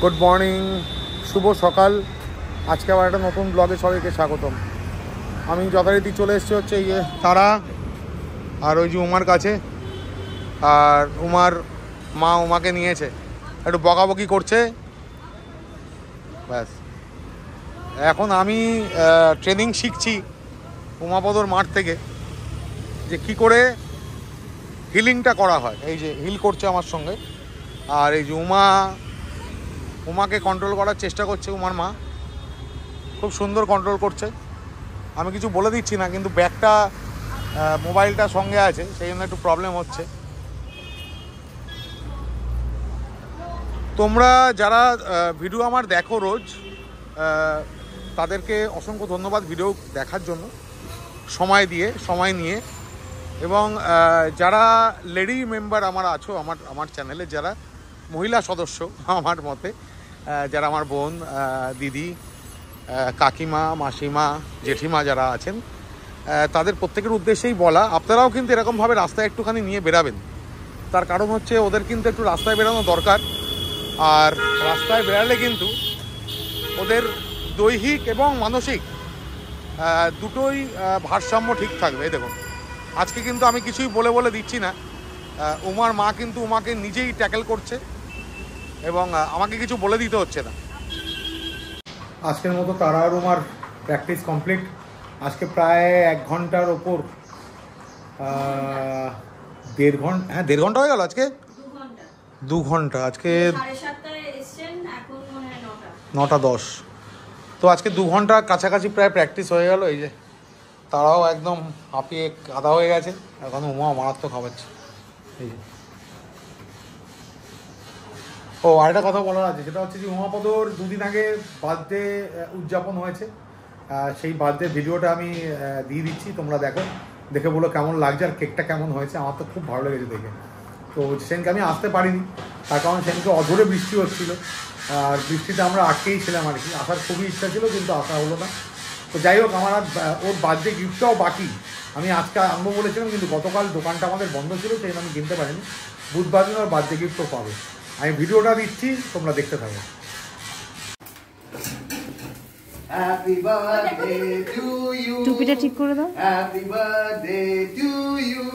Good morning, শুভ সকাল। আজকে আবার একটা নতুন ব্লগে সবাইকে স্বাগতম। আমি যথারীতি চলে এসেছি হচ্ছে তারা আর ওই যে উমার কাছে। আর উমার মা উমাকে নিয়েছে, একটু বকাবকি করছে, ব্যাস। এখন আমি ট্রেনিং শিখছি উমাপদর মাঠ থেকে, যে কি করে হিলিংটা করা হয়। এই যে হিল করছে আমার সঙ্গে, আর এই যে উমাকে কন্ট্রোল করার চেষ্টা করছে উমার মা, খুব সুন্দর কন্ট্রোল করছে। আমি কিছু বলে দিচ্ছি না, কিন্তু ব্যাগটা মোবাইলটা সঙ্গে আছে, সেই জন্য একটু প্রবলেম হচ্ছে। তোমরা যারা ভিডিও আমার দেখো রোজ, তাদেরকে অসংখ্য ধন্যবাদ ভিডিও দেখার জন্য, সময় নিয়ে। এবং যারা লেডি মেম্বার আমার আছো আমার চ্যানেলে, যারা মহিলা সদস্য আমার মতে, যারা আমার বোন, দিদি, কাকিমা, মাসিমা, জেঠিমা যারা আছেন, তাদের প্রত্যেকের উদ্দেশ্যেই বলা, আপনারাও কিন্তু এরকমভাবে রাস্তায় একটুখানি নিয়ে বেরাবেন। তার কারণ হচ্ছে ওদের কিন্তু একটু রাস্তায় বেরানো দরকার। আর রাস্তায় বেরালে কিন্তু ওদের দৈহিক এবং মানসিক দুটোই ভারসাম্য ঠিক থাকবে। দেখুন, আজকে কিন্তু আমি কিছুই বলে দিচ্ছি না, উমার মা কিন্তু উমাকে নিজেই ট্যাকেল করছে এবং আমাকে কিছু বলে দিতে হচ্ছে না। আজকের মতো তারা আর উমার প্র্যাকটিস কমপ্লিট। আজকে প্রায় 1 ঘন্টার ওপর, 1.5 ঘন্টা, হ্যাঁ 1.5 ঘন্টা হয়ে গেল। আজকে 2 ঘন্টা, আজকে 9:10। তো আজকে 2 ঘন্টা কাছাকাছি প্রায় প্র্যাকটিস হয়ে গেল। এই যে তারাও একদম হাঁপিয়ে কাদা হয়ে গেছে, এখন উমা মারাত্মক খাওয়াচ্ছে। এই যে আরেকটা কথা বলার আছে, সেটা হচ্ছে যে উমাপদর 2 দিন আগে বার্থডে উদযাপন হয়েছে। সেই বার্থডে ভিডিওটা আমি দিয়ে দিচ্ছি, তোমরা দেখে বলো কেমন লাগছে আর কেকটা কেমন হয়েছে। আমার তো খুব ভালো লেগেছে দেখে। তো সেদিনকে আমি আসতে পারিনি, তার কারণ সেদিনকে অঝোরে বৃষ্টি হচ্ছিল, আর বৃষ্টিতে আমরা আটকেই ছিলাম আর কি। আসার খুবই ইচ্ছা ছিল, কিন্তু আসা হলো না। তো যাই হোক, আমার ওর বার্থডে গিফটটাও বাকি। আমি আজকে আনবো বলেছিলাম, কিন্তু গতকাল দোকানটা আমাদের বন্ধ ছিল, সেই জন্য আমি কিনতে পারিনি। বুধবার দিন ওর বার্থডে গিফটও পাবে। আমি ভিডিওটা দিচ্ছি, তোমরা দেখতে থাকো। হ্যাপি বার্থডে টু ইউ, টুপিটা ঠিক করে দাও। Happy birthday to you,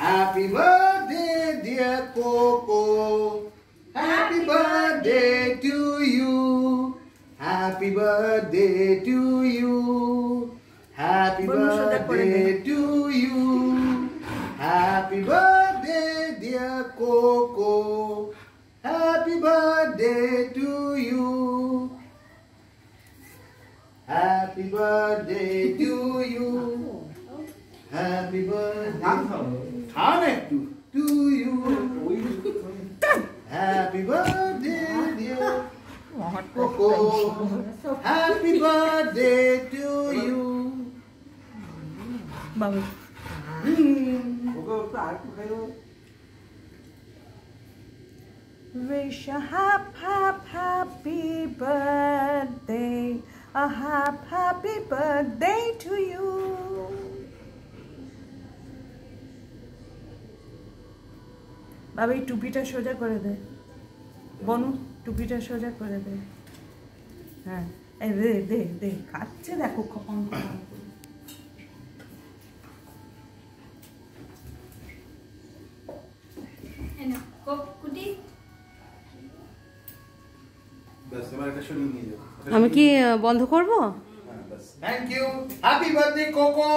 happy birthday dear Koko, happy birthday to you, happy birthday to you, happy birthday to you, happy birthday dear Koko, happy birthday to you, happy birthday to you, happy birthday to you, happy birthday dear Coco, happy birthday to you. Bye. Wish a happy birthday, a happy birthday to you. বাবা এই টুপিটা সোজা করে দে, বনু টুপিটা সোজা করে দে। হ্যাঁ এই দে খাচ্ছে, দেখো খপন খপন। আমি কি বন্ধ করব? Thank you, happy birthday Koko,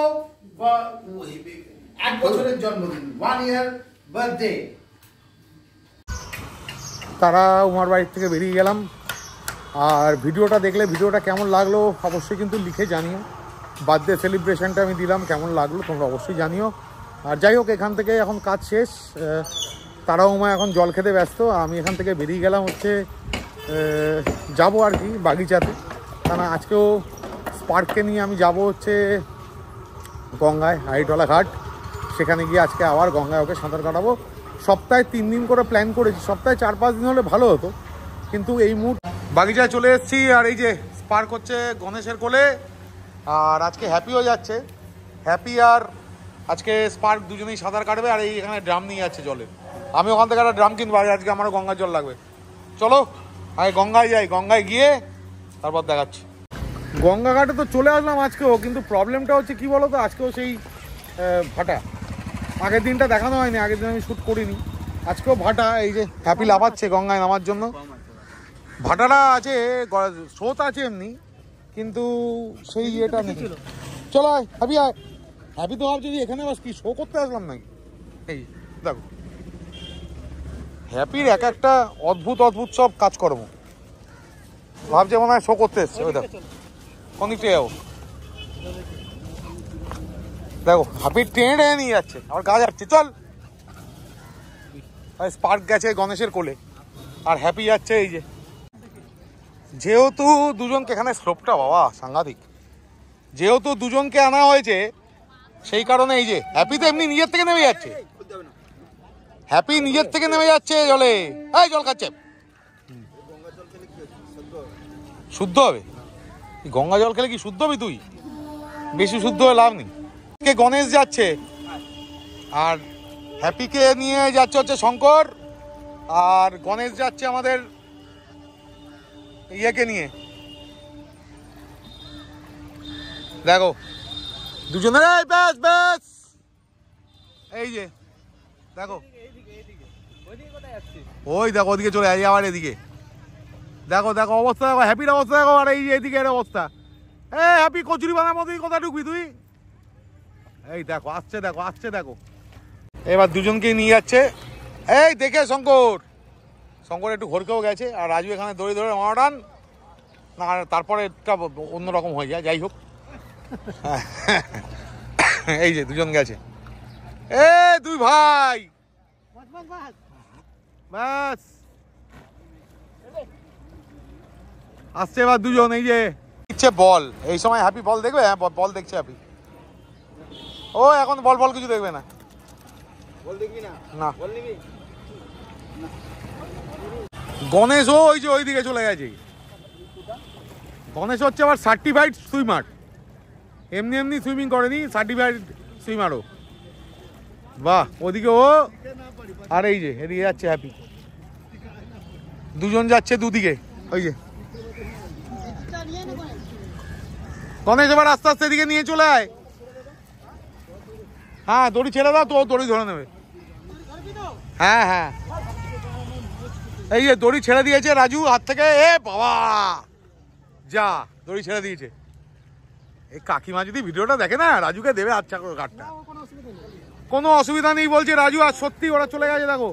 1 বছরের জন্মদিন, 1 ইয়ার বার্থডে। তারা উমার বাড়ির থেকে বেরিয়ে গেলাম। আর ভিডিওটা দেখলে ভিডিওটা কেমন লাগলো অবশ্যই কিন্তু লিখে জানিও। বার্থডে সেলিব্রেশনটা আমি দিলাম, কেমন লাগলো তোমরা অবশ্যই জানিও। আর যাই হোক, এখান থেকে এখন কাজ শেষ। তারা উমা এখন জল খেতে ব্যস্ত। আমি এখান থেকে বেরিয়ে গেলাম হচ্ছে যাবো আর কি বাগিচাতে, কারণ আজকেও স্পার্ককে নিয়ে আমি যাব হচ্ছে গঙ্গায়, হাইটওয়ালা ঘাট। সেখানে গিয়ে আজকে আবার গঙ্গায় ওকে সাঁতার কাটাবো। সপ্তাহে 3 দিন করে প্ল্যান করেছি, সপ্তাহে 4-5 দিন হলে ভালো হতো, কিন্তু এই মুহূর্তে বাগিচায় চলে এসেছি। আর এই যে স্পার্ক হচ্ছে গণেশের কোলে, আর আজকে হ্যাপিও যাচ্ছে। হ্যাপি আর আজকে স্পার্ক দুজনেই সাঁতার কাটবে, আর এই এখানে ড্রাম নিয়ে যাচ্ছে জলের। আমি ওখান থেকে একটা ড্রাম কিনবো, আজকে আমারও গঙ্গার জল লাগবে। চলো আগে গঙ্গায় যাই, গঙ্গায় গিয়ে তারপর দেখাচ্ছি। গঙ্গা ঘাটে তো চলে আসলাম আজকেও, কিন্তু প্রবলেমটা হচ্ছে কি বলো তো, আজকেও সেই ভাটা। আগের দিনটা দেখানো হয়নি, আগের দিন আমি শ্যুট করিনি, আজকেও ভাটা। এই যে হ্যাপি লাফাচ্ছে গঙ্গায় নামার জন্য। ভাটাটা আছে, স্রোত আছে এমনি, কিন্তু সেই ইয়েটা নেই। চলো আয় হ্যাপি, আয়। হ্যাপি তো ভাবছি যে এখানে বাস কি শো করতে আসলাম নাকি। এই দেখো হ্যাপির এক একটা অদ্ভুত অদ্ভুত সব কাজকর্ম, ভাবছে মনে হয় শো করতে এসছে। ওই দেখো কোন দিকটা যাবো, দেখো হ্যাপির টেনে টেনে নিয়ে যাচ্ছে, আবার গা যাচ্ছে। চল, স্পার্ক গেছে গণেশের কোলে, আর হ্যাপি যাচ্ছে এই যে। যেহেতু দুজনকে, এখানে স্লোপটা বাবা সাংঘাতিক, যেহেতু দুজনকে আনা হয়েছে সেই কারণে এই যে হ্যাপি তো এমনি নিজের থেকে নেমে যাচ্ছে, হ্যাপি নিজের থেকে নেমে যাচ্ছে জলে। এই জল খাচ্ছে, শুদ্ধ হবে? গঙ্গা জল খেলে কি শুদ্ধ হবি তুই? বেশি শুদ্ধ হয়ে লাভ নেই। গণেশ যাচ্ছে, আর হ্যাপিকে নিয়ে যাচ্ছে হচ্ছে শঙ্কর, আর গণেশ যাচ্ছে আমাদের ইয়েকে নিয়ে। দেখো দুজনের ব্যাস ব্যাস, এই যে দেখো, ওই দেখো ওদিকে চলে আসি, আবার এদিকে দেখো, দেখো অবস্থা দেখো, হ্যাপির অবস্থা দেখো, আর এই যে এদিকে এর অবস্থা। এই হ্যাপি কচুরি বানার মতোই কোথায় ঢুকবি তুই? এই দেখো আসছে, দেখো আসছে, দেখো এবার দুজনকেই নিয়ে যাচ্ছে। এই দেখে শঙ্কর, শঙ্কর একটু ঘরকেও গেছে, আর রাজু এখানে দড়ি ধরে মারান না, তারপরে একটা অন্যরকম হয়ে যায়। যাই হোক, এই যে দুজন গেছে। এ দুই ভাই বাস আসছে এবার দুজন। এই যে দিচ্ছে বল, এই সময় হ্যাপি বল দেখবে। হ্যাঁ বল দেখছে হ্যাপি। ও এখন বল বল কিছু দেখবে না, বল দেখবি না? না। বল নিবি? গণেশ ও ওই যে ওই দিকে চলে গেছে। গণেশ হচ্ছে আবার সার্টিফাইড সুইমার, এমনি এমনি সুইমিং করেনি, সার্টিফাইড সুইমারও। বাহ, ওদিকে ও, আর এই যে এদিকে যাচ্ছে হ্যাপি। দুজন যাচ্ছে দুদিকে। ওই যে গণেশ এবার আস্তে আস্তে এদিকে নিয়ে চলে আয়। হ্যাঁ দড়ি ছেড়ে দাও, তো দড়ি ধরে নেবে। হ্যাঁ হ্যাঁ, এই যে দড়ি ছেড়ে দিয়েছে রাজু হাত থেকে। এ বাবা, যা দড়ি ছেড়ে দিয়েছে। এই কাকিমা যদি ভিডিওটা দেখে না, রাজুকে দেবে আচ্ছা করে কাটটা। কোনো অসুবিধা নেই বলছে রাজু। আর সত্যি ওরা চলে গেছে, দেখো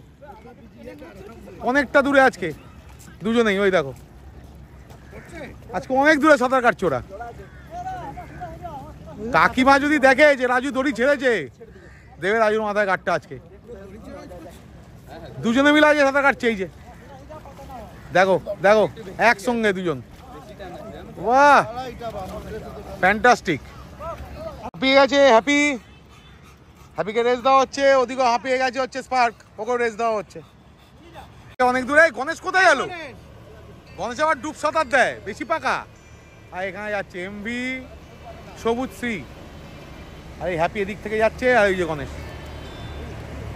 অনেকটা দূরে আজকে দুজনেই। ওই দেখো আজকে অনেক দূরে সাঁতার কাটছে ওরা। কাকিমা যদি দেখে যে রাজু দড়ি ছেড়েছে, দেবে রাজুর মাথায় কাটটা আজকে। দুজনে মিলে আজকে সাঁতার কাটছে। এই যে দেখো দেখো একসঙ্গে দুজন। বাহ ফ্যান্টাস্টিক। হাঁপিয়ে গেছে হ্যাপি, হ্যাপিকে রেস দেওয়া হচ্ছে। ওদিকেও হাঁপিয়ে গেছে হচ্ছে স্পার্ক, ওকেও রেস দেওয়া হচ্ছে অনেক দূরে। গণেশ কোথায় গেল? গণেশ আবার ডুব সাঁতার দেয়, বেশি পাকা। আর এখানে যাচ্ছে এমভি, সবুজ শ্রী, আর এই হ্যাপি এদিক থেকে যাচ্ছে। আর এই যে গণেশ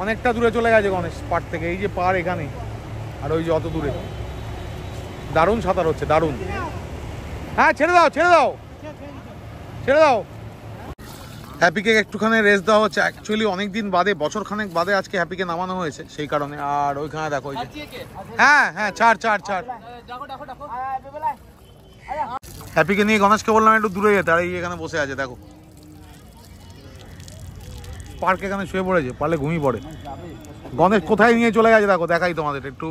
অনেকটা দূরে চলে গেছে গণেশ পাড় থেকে। এই যে পাড় এখানে, আর ওই যে অত দূরে। দারুণ সাঁতার হচ্ছে, দারুণ। হ্যাঁ ছেড়ে দাও ছেড়ে দাও ছেড়ে দাও। হ্যাপিকে একটুখানি রেস্ট দেওয়া হচ্ছে। অ্যাকচুয়ালি অনেকদিন বাদে, বছর খানেক বাদে আজকে হ্যাপিকে নামানো হয়েছে, সেই কারণে। আর ওইখানে দেখো ওই যে, হ্যাঁ হ্যাঁ ছাড় ছাড় ছাড়। হ্যাপিকে নিয়ে গণেশকে বললাম একটু দূরে যেতে, আর এই এখানে বসে আছে দেখো। পার্ক এখানে শুয়ে পড়েছে, পারলে ঘুমিয়ে পড়ে। গণেশ কোথায় নিয়ে চলে গেছে দেখো, দেখাই তোমাদের একটু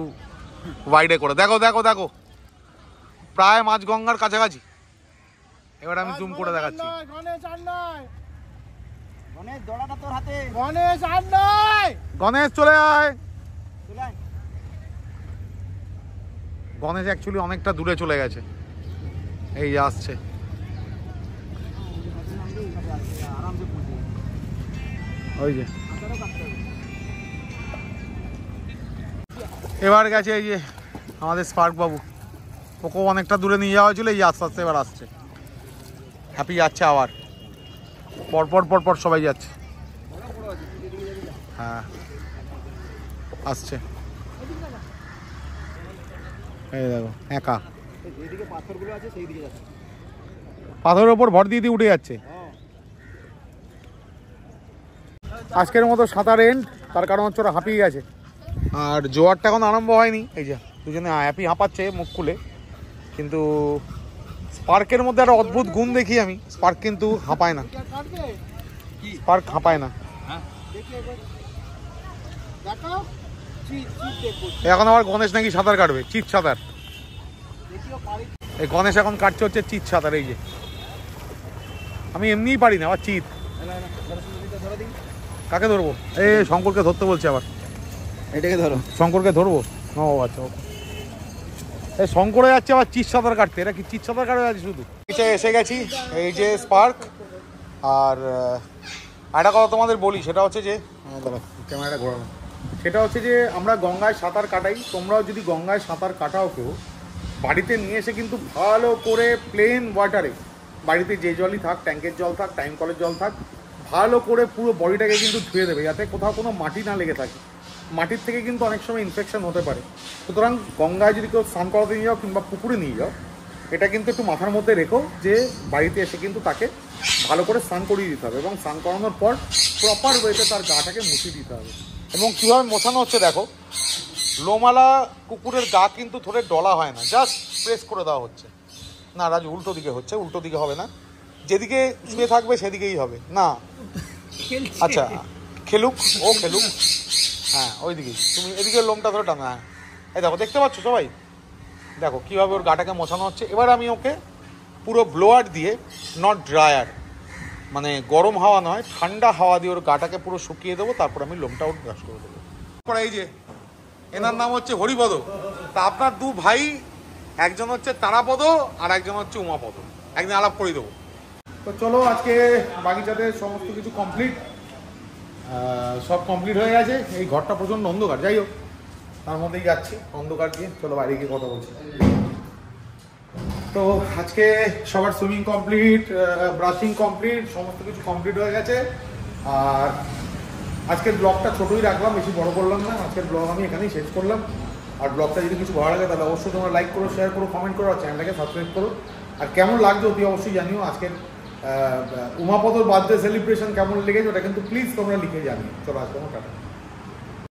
ওয়াইডে করে। দেখো দেখো দেখো, প্রায় মাঝ গঙ্গার কাছাকাছি। এবার আমি জুম করে দেখাচ্ছি। গণেশ চলে আয়। গণেশ অ্যাকচুয়ালি অনেকটা দূরে চলে গেছে, এই যে আসছে। ওই যে এবার গেছে এই যে আমাদের স্পার্ক বাবু, ওকেও অনেকটা দূরে নিয়ে যাওয়া হয়েছিল। এই আস্তে আস্তে এবার আসছে। হ্যাপি যাচ্ছে আবার, পরপর পরপর সবাই যাচ্ছে। হ্যাঁ আসছে, এই দেখো একা যেদিকে পাথরগুলো আছে সেই দিকে যাচ্ছে, পাথরের ওপর ভর দিয়ে দিয়ে উঠে যাচ্ছে। আজকের মতো সাঁতার এন্ড, তার কারণ হচ্ছে ওরা হাঁপিয়ে গেছে। আর জোয়ারটা এখন আরম্ভ হয়নি, এই যে দুজনে হাঁপাচ্ছে মুখ খুলে। কিন্তু স্পার্কের মধ্যে একটা অদ্ভুত গুণ দেখি আমি, স্পার্ক কিন্তু হাঁপায় না, স্পার্ক হাঁপায় না। এখন আবার গণেশ নাকি সাঁতার কাটবে, চিত সাঁতার। এই গণেশ এখন কাটছে হচ্ছে চিত সাঁতার। এই যে আমি এমনিই পারি না, আবার চিত। কাকে ধরবো? এই শঙ্করকে ধরতে বলছে আবার। এটাকে ধরো, শঙ্করকে ধরবো? ও আচ্ছা, এই শঙ্করে যাচ্ছে আবার চিত সাঁতার কাটতে। এরা কি চিত সাঁতার কাটে আছে শুধু? এসে গেছি, এই যে স্পার্ক। আর একটা কথা তোমাদের বলি, সেটা হচ্ছে যে ক্যামেরাটা ঘোরানো, সেটা হচ্ছে যে আমরা গঙ্গায় সাঁতার কাটাই। তোমরাও যদি গঙ্গায় সাঁতার কাটাও কেউ, বাড়িতে নিয়ে এসে কিন্তু ভালো করে প্লেন ওয়াটারে, বাড়িতে যে জলই থাক, ট্যাঙ্কের জল থাক, টাইম কলের জল থাক, ভালো করে পুরো বডিটাকে কিন্তু ধুয়ে দেবে, যাতে কোথাও কোনো মাটি না লেগে থাকে। মাটির থেকে কিন্তু অনেক সময় ইনফেকশন হতে পারে। সুতরাং গঙ্গায় যদি কেউ স্নান করাতে নিয়ে যাও কিংবা পুকুরে নিয়ে যাও, এটা কিন্তু একটু মাথার মধ্যে রেখো যে বাড়িতে এসে কিন্তু তাকে ভালো করে স্নান করিয়ে দিতে হবে, এবং স্নান করানোর পর প্রপার ওয়েতে তার গাটাকে মুছিয়ে দিতে হবে। এবং কীভাবে মোছানো হচ্ছে দেখো, লোমালা কুকুরের গা কিন্তু ধরে ডলা হয় না, জাস্ট প্রেস করে দেওয়া হচ্ছে। না রাজু, উল্টো দিকে হচ্ছে, উল্টো দিকে হবে না, যেদিকে শুয়ে থাকবে সেদিকেই হবে। না আচ্ছা, খেলুক, ও খেলুক, হ্যাঁ ওই দিকেই, তুমি এদিকে লোমটা ধরে টানা। হ্যাঁ এই দেখো, দেখতে পাচ্ছ সবাই, দেখো কীভাবে ওর গাটাকে মোছানো হচ্ছে। এবার আমি ওকে পুরো ব্লোয়ার দিয়ে, নট ড্রায়ার, মানে গরম হাওয়া নয়, ঠান্ডা হাওয়া দিয়ে ওর গাটাকে পুরো শুকিয়ে দেবো, তারপর আমি লোমটা ওর ব্রাশ করে দেবো। এই যে এনার নাম হচ্ছে হরিপদ। তা আপনার দু ভাই, একজন হচ্ছে তারাপদ আর একজন হচ্ছে উমাপদ, একদিন আলাপ করে দেবো। তো চলো, আজকে বাগিচাতে সমস্ত কিছু কমপ্লিট, সব কমপ্লিট হয়ে গেছে। এই ঘরটা প্রচণ্ড অন্ধকার, যাই হোক তার মধ্যেই যাচ্ছি অন্ধকার দিয়ে। চলো বাইরে গিয়ে কথা বলছি। তো আজকে সবার সুইমিং কমপ্লিট, ব্রাশিং কমপ্লিট, সমস্ত কিছু কমপ্লিট হয়ে গেছে। আর আজকের ব্লগটা ছোটোই রাখলাম, বেশি বড় করলাম না। আজকের ব্লগ আমি এখানেই শেষ করলাম। আর ব্লগটা যদি কিছু ভালো লাগে তাহলে অবশ্যই তোমরা লাইক করো, শেয়ার করো, কমেন্ট করো, আর চ্যানেলটাকে সাবস্ক্রাইব করো। আর কেমন লাগছে অতি অবশ্যই জানিও। আজকের উমাপদর বার্থডে সেলিব্রেশন কেমন লেগেছে ওটা কিন্তু প্লিজ তোমরা লিখে জানিও। চলো আজকে আমার টাটা।